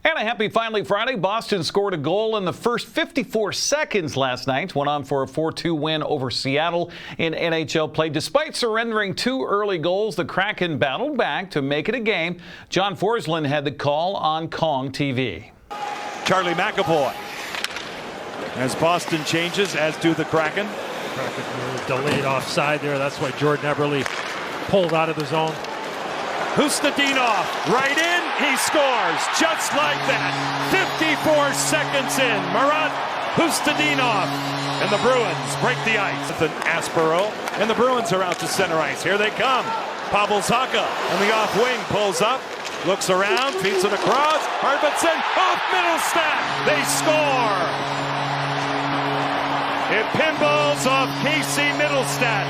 And a happy finally Friday. Boston scored a goal in the first 54 seconds last night. Went on for a 4-2 win over Seattle in NHL play. Despite surrendering 2 early goals, the Kraken battled back to make it a game. John Forsland had the call on Kong TV. Charlie McAvoy. As Boston changes, as do the Kraken. Kraken delayed offside there. That's why Jordan Eberle pulled out of the zone. Hustadinov, right in, he scores, just like that. 54 seconds in, Marat Hustadinov, and the Bruins break the ice. With an Aspero, and the Bruins are out to center ice. Here they come. Pavel Zacha on the off wing, pulls up, looks around, feeds it across. Arvidsson, off Middlestat, they score. It pinballs off Casey Middlestat,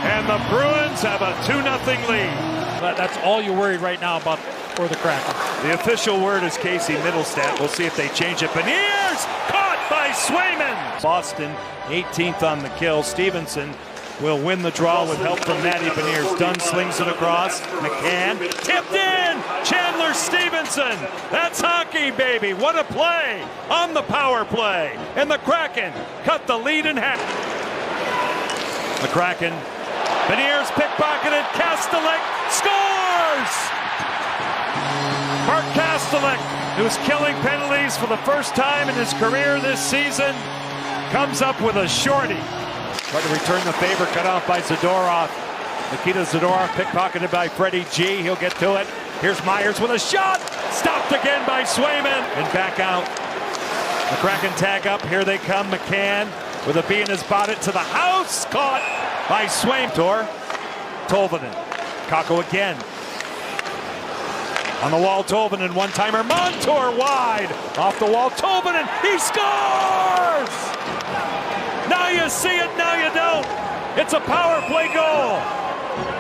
and the Bruins have a 2-0 lead. That's all you're worried right now about for the Kraken. The official word is Casey Middlestat. We'll see if they change it. Beniers caught by Swayman. Boston 18th on the kill. Stevenson will win the draw with help from Matty Beniers. Dunn slings it across. McCann tipped in. Chandler Stevenson. That's hockey, baby. What a play on the power play. And the Kraken cut the lead in half. The Kraken. Beniers pickpocketed. Kastelik scores! Mark Kastelik, who's killing penalties for the first time in his career this season, comes up with a shorty. Trying to return the favor, cut off by Zadorov. Nikita Zadorov pickpocketed by Freddie G. He'll get to it. Here's Myers with a shot. Stopped again by Swayman. And back out. The Kraken tag up. Here they come. McCann with a bee in his bonnet to the house. Caught by Swayman. Tolvanen. Kakko again. On the wall, Tolvanen, one-timer. Montour wide. Off the wall, Tolvanen. He scores! Now you see it, now you don't. It's a power play goal.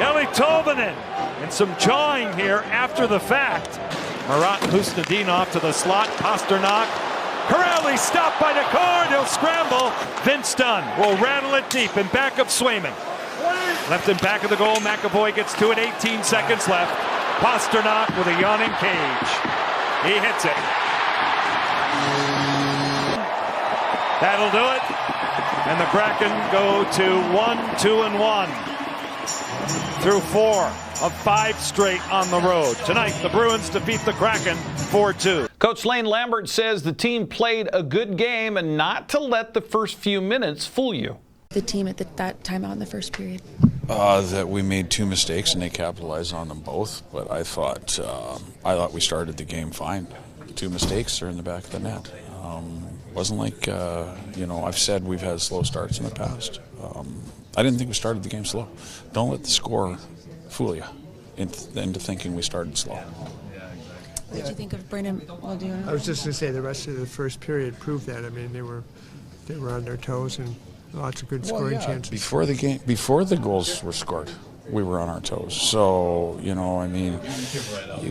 Eli Tolvanen. And some jawing here after the fact. Marat Hustadinov to the slot. Pasternak. Corrali stopped by Decor. He'll scramble. Vince Dunn will rattle it deep in back of Swayman. Left in back of the goal. McAvoy gets to it. 18 seconds left. Pasternak with a yawning cage. He hits it. That'll do it. And the Kraken go to 1-2-1 through 4 of 5 straight on the road. Tonight, the Bruins defeat the Kraken 4-2. Coach Lane Lambert says the team played a good game and not to let the first few minutes fool you. The team at that timeout in the first period? That we made 2 mistakes and they capitalized on them both. But I thought we started the game fine. 2 mistakes are in the back of the net. Wasn't like I've said we've had slow starts in the past. I didn't think we started the game slow. Don't let the score fool you into thinking we started slow. What did you think of Brandon? I was just going to say the rest of the first period proved that. I mean, they were on their toes and lots of good scoring chances. Before the goals were scored, we were on our toes. So you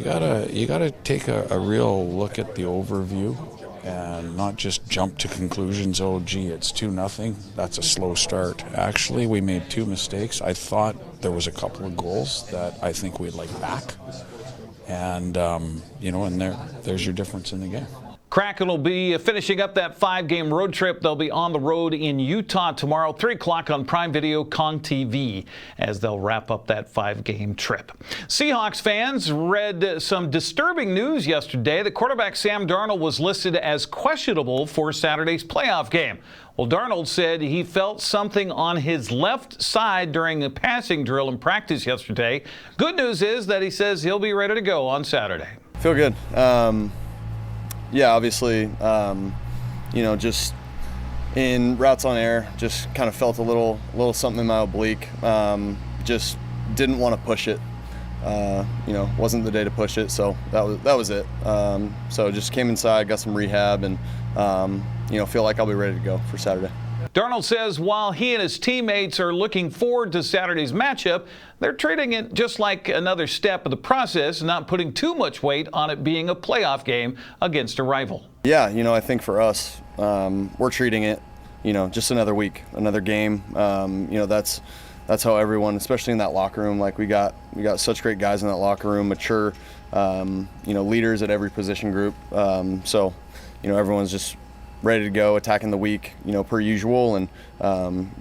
gotta take a real look at the overview and not just jump to conclusions. Oh, gee, it's 2-0. That's a slow start. Actually, we made 2 mistakes. I thought there was a couple of goals that I think we'd like back, and and there's your difference in the game. Kraken will be finishing up that 5-game road trip. They'll be on the road in Utah tomorrow, 3 o'clock on Prime Video, Kong TV, as they'll wrap up that 5-game trip. Seahawks fans read some disturbing news yesterday. The quarterback Sam Darnold was listed as questionable for Saturday's playoff game. Well, Darnold said he felt something on his left side during a passing drill in practice yesterday. Good news is that he says he'll be ready to go on Saturday. Feel good. Yeah, obviously, just in routes on air, just kind of felt a little something in my oblique. Just didn't want to push it. Wasn't the day to push it, so that was it. So just came inside, got some rehab, and feel like I'll be ready to go for Saturday. Darnold says while he and his teammates are looking forward to Saturday's matchup, they're treating it just like another step of the process, not putting too much weight on it being a playoff game against a rival. Yeah, I think for us, we're treating it, just another week, another game. That's that's how everyone, especially in that locker room, like we got such great guys in that locker room, mature, leaders at every position group. So, everyone's just ready to go, attacking the week, per usual, and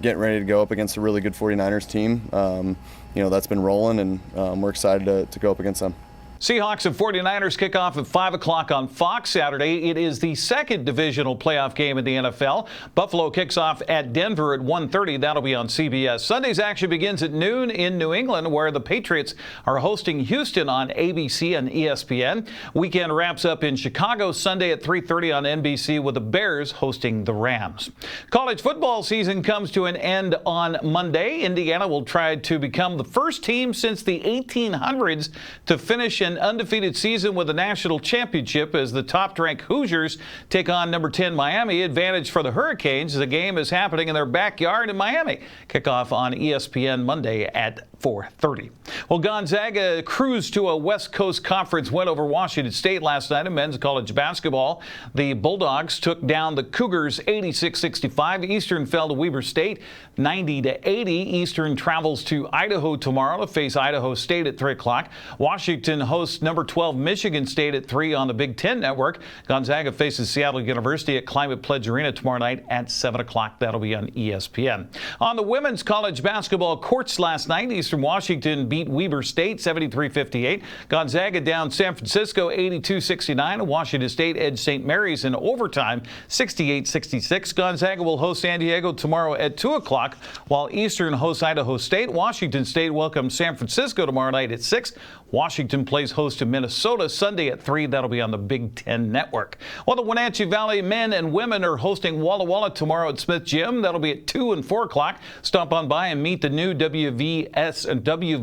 getting ready to go up against a really good 49ers team. That's been rolling, and we're excited to go up against them. Seahawks and 49ers kick off at 5 o'clock on Fox Saturday. It is the second divisional playoff game in the NFL. Buffalo kicks off at Denver at 1:30. That'll be on CBS. Sunday's action begins at noon in New England, where the Patriots are hosting Houston on ABC and ESPN. Weekend wraps up in Chicago Sunday at 3:30 on NBC, with the Bears hosting the Rams. College football season comes to an end on Monday. Indiana will try to become the first team since the 1800s to finish an undefeated season with a national championship, as the top-ranked Hoosiers take on number 10 Miami. Advantage for the Hurricanes. The game is happening in their backyard in Miami. Kickoff on ESPN Monday at 4:30. Well, Gonzaga cruised to a West Coast Conference win over Washington State last night in men's college basketball. The Bulldogs took down the Cougars 86-65. Eastern fell to Weber State 90-80. Eastern travels to Idaho tomorrow to face Idaho State at 3 o'clock. Washington hosts number 12 Michigan State at 3 on the Big Ten Network. Gonzaga faces Seattle University at Climate Pledge Arena tomorrow night at 7 o'clock. That'll be on ESPN. On the women's college basketball courts last night, Eastern Washington beat Weber State 73-58. Gonzaga down San Francisco 82-69. Washington State edged St. Mary's in overtime 68-66. Gonzaga will host San Diego tomorrow at 2 o'clock, while Eastern hosts Idaho State. Washington State welcomes San Francisco tomorrow night at 6. Washington plays host to Minnesota Sunday at 3. That'll be on the Big Ten Network. Well, the Wenatchee Valley men and women are hosting Walla Walla tomorrow at Smith Gym. That'll be at 2 and 4 o'clock. Stop on by and meet the new WVS and WVCAD.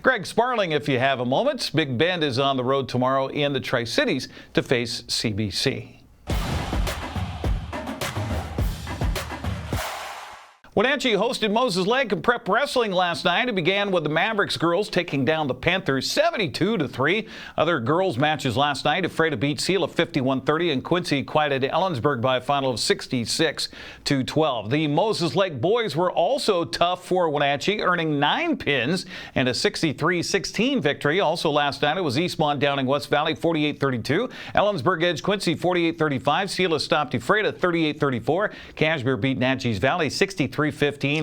Greg Sparling, if you have a moment. Big Bend is on the road tomorrow in the Tri-Cities to face CBC. Wenatchee hosted Moses Lake in prep wrestling last night. It began with the Mavericks girls taking down the Panthers 72-3. Other girls matches last night. Ephrata beat Selah 51-30, and Quincy quieted Ellensburg by a final of 66-12. The Moses Lake boys were also tough for Wenatchee, earning 9 pins and a 63-16 victory. Also last night, it was Eastmont downing West Valley 48-32. Ellensburg edged Quincy 48-35. Selah stopped Ephrata 38-34. Cashmere beat Natchez Valley 63-15,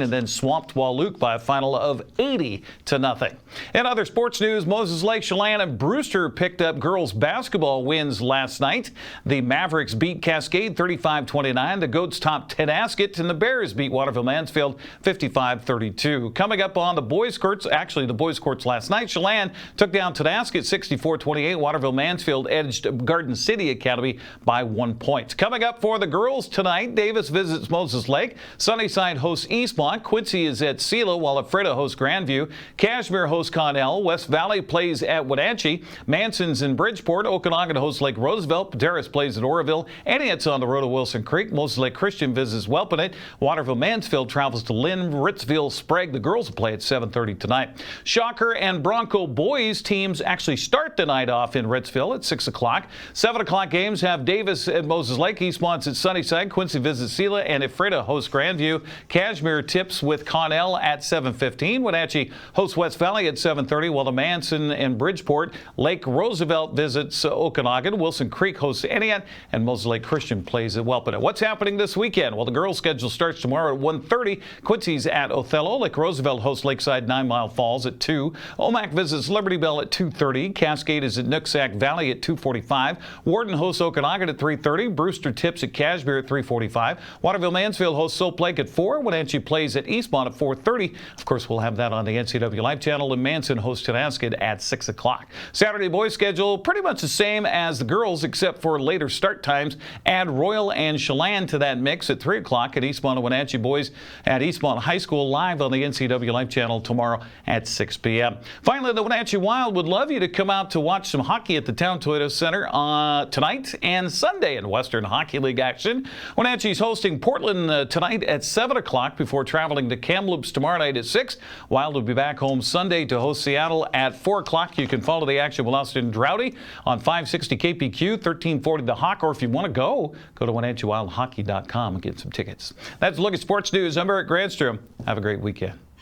and then swamped Wahluke by a final of 80-0. In other sports news, Moses Lake, Chelan, and Brewster picked up girls basketball wins last night. The Mavericks beat Cascade 35-29. The Goats topped Tenasket, and the Bears beat Waterville Mansfield 55-32. Coming up on the boys' courts, actually the boys' courts last night, Chelan took down Tenasket 64-28. Waterville Mansfield edged Garden City Academy by 1 point. Coming up for the girls tonight, Davis visits Moses Lake. Sunnyside hosts Eastmont. Quincy is at Selah, while Ephrata hosts Grandview. Cashmere hosts Connell. West Valley plays at Wenatchee. Manson's in Bridgeport. Okanagan hosts Lake Roosevelt. Pateras plays at Oroville. Antioch's on the road to Wilson Creek. Moses Lake Christian visits Welpinett. Waterville Mansfield travels to Lynn. Ritzville Sprague. The girls will play at 7:30 tonight. Shocker and Bronco boys teams actually start the night off in Ritzville at 6 o'clock. 7 o'clock games have Davis at Moses Lake. Eastmont's at Sunnyside. Quincy visits Selah, and Ephrata hosts Grandview. Cashmere tips with Connell at 7:15. Wenatchee hosts West Valley at 7:30, while the Manson and Bridgeport. Lake Roosevelt visits Okanagan. Wilson Creek hosts Antioch, and Moses Lake Christian plays at Welpinett. What's happening this weekend? Well, the girls' schedule starts tomorrow at 1:30. Quincy's at Othello. Lake Roosevelt hosts Lakeside 9 Mile Falls at 2. Omak visits Liberty Bell at 2:30. Cascade is at Nooksack Valley at 2:45. Warden hosts Okanagan at 3:30. Brewster tips at Cashmere at 3:45. Waterville Mansfield hosts Soap Lake at 4. Wenatchee plays at Eastmont at 4:30. Of course, we'll have that on the NCWLIFE channel, and Manson hosts Tenasket at 6 o'clock. Saturday boys schedule pretty much the same as the girls, except for later start times. Add Royal and Chelan to that mix at 3 o'clock at Eastmont and Wenatchee boys at Eastmont High School, live on the NCWLIFE channel tomorrow at 6 p.m. Finally, the Wenatchee Wild would love you to come out to watch some hockey at the Town Toyota Center tonight and Sunday in Western Hockey League action. Wenatchee's hosting Portland tonight at 7 o'clock. o'clock before traveling to Kamloops tomorrow night at 6. Wild will be back home Sunday to host Seattle at 4 o'clock. You can follow the action with Austin Droughty on 560 KPQ, 1340 The Hawk, or if you want to go to WenatcheeWildHockey.com and get some tickets. That's a look at sports news. I'm Eric Granstrom. Have a great weekend.